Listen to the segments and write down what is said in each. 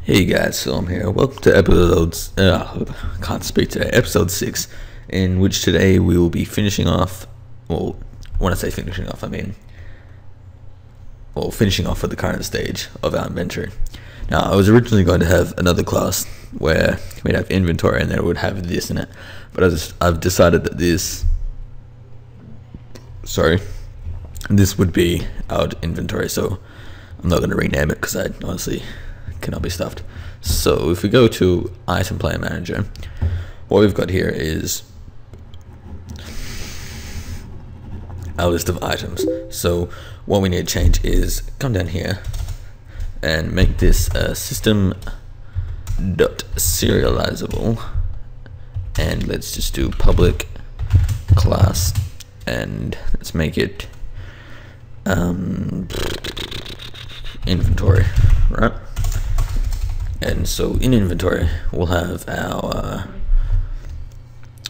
Hey guys, so I'm here. Welcome to can't speak today. Episode 6, in which today we will be finishing off. Well, when I say finishing off, I mean finishing off at the current stage of our inventory. Now, I was originally going to have another class where we'd have inventory and then it would have this in it, but I've decided that this would be our inventory. So I'm not going to rename it because I honestly cannot be stuffed. So if we go to item player manager, what we've got here is our list of items. So what we need to change is come down here and make this system.serializable, and let's just do public class, and let's make it inventory, right? And so in inventory we'll have our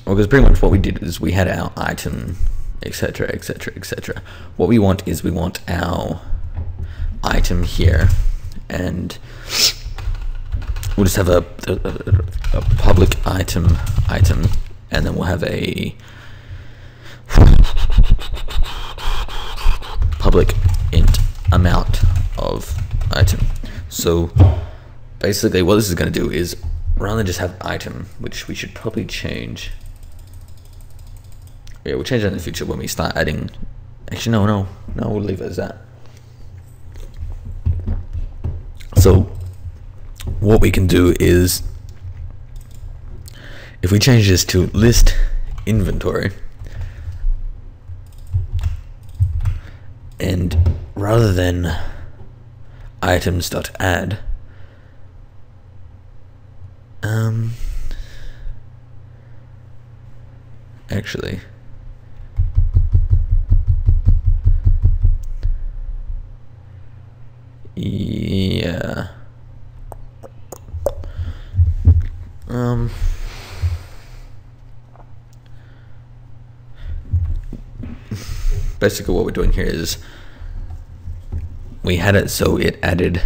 because pretty much what we did is we had our item, etc, etc, etc. What we want is we want our item here, and we'll just have a public item, and then we'll have a public int amount of item. So basically what this is going to do is, rather than just have item, which we should probably change, we'll change that in the future when we start adding, actually no, we'll leave it as that. So what we can do is, if we change this to list inventory, and rather than items.add, actually yeah, basically what we're doing here is we had it so it added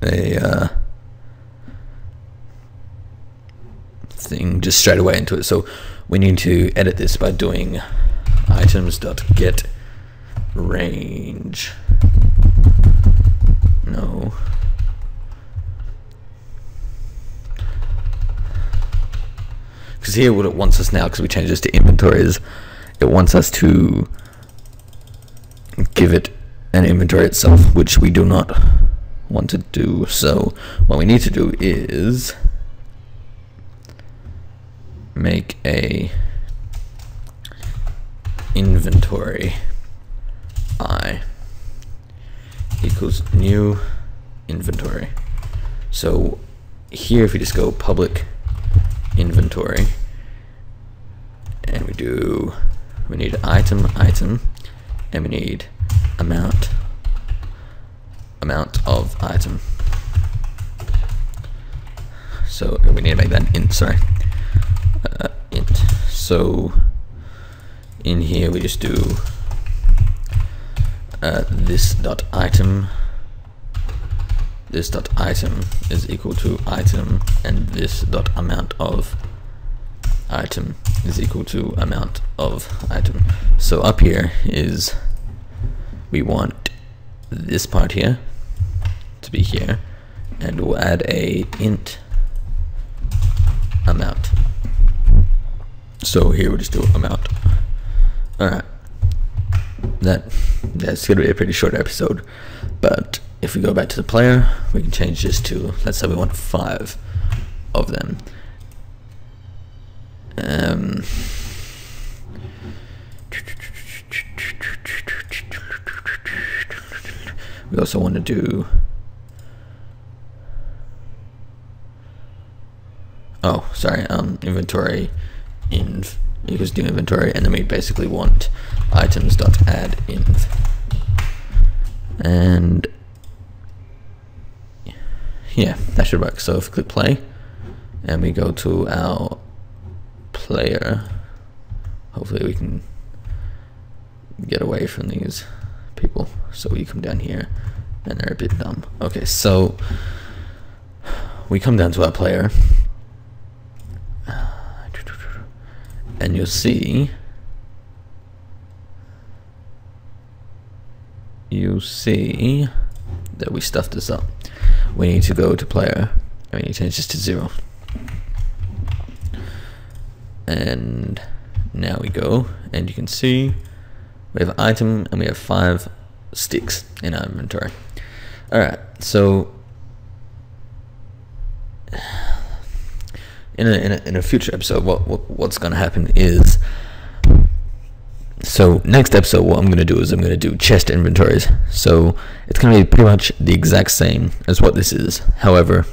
a thing just straight away into it. So we need to edit this by doing items.get range. No. Because here what it wants us now, because we changed this to inventory, is it wants us to give it an inventory itself, which we do not want to do. So what we need to do is make a inventory I equals new inventory. So here if you just go public inventory, and we need item, and we need amount of item. So we need to make that int, int. So in here we just do this dot item is equal to item, and this dot amount of item is equal to amount of item. So up here is, we want this part here to be here, and we'll add a int amount. So here we'll just do amount. Alright, that's gonna be a pretty short episode, but if we go back to the player, we can change this to, let's say we want 5 of them. We also want to do, inventory inv equals new inventory, and then we basically want items.add inv, and yeah, that should work. So if we click play and we go to our player, hopefully we can get away from these people. So you come down here, and they're a bit dumb. Okay, so we come down to our player, and you'll see that we stuffed this up. We need to go to player, and we need to change this to 0. And now we go, and you can see we have item and we have 5 sticks in our inventory. Alright, so in a future episode, what's going to happen is, so next episode what I'm going to do is I'm going to do chest inventories. So it's going to be pretty much the exact same as what this is. However,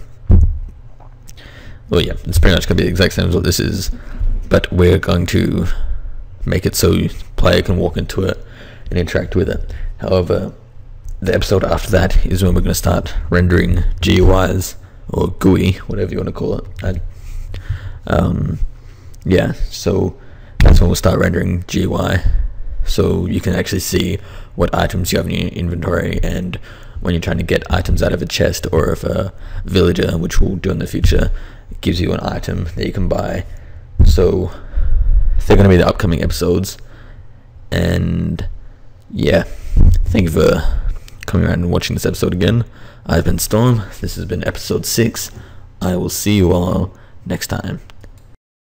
well, yeah, it's pretty much going to be the exact same as what this is, but we're going to make it so player can walk into it and interact with it. However, the episode after that is when we're going to start rendering GUIs, or GUI, whatever you want to call it. Yeah, so that's when we'll start rendering GUI, so you can actually see what items you have in your inventory, and when you're trying to get items out of a chest or of a villager, which we'll do in the future, it gives you an item that you can buy. So they're going to be the upcoming episodes, and yeah, thank you for coming around and watching this episode again. I've been Storm, this has been episode 6. I will see you all next time.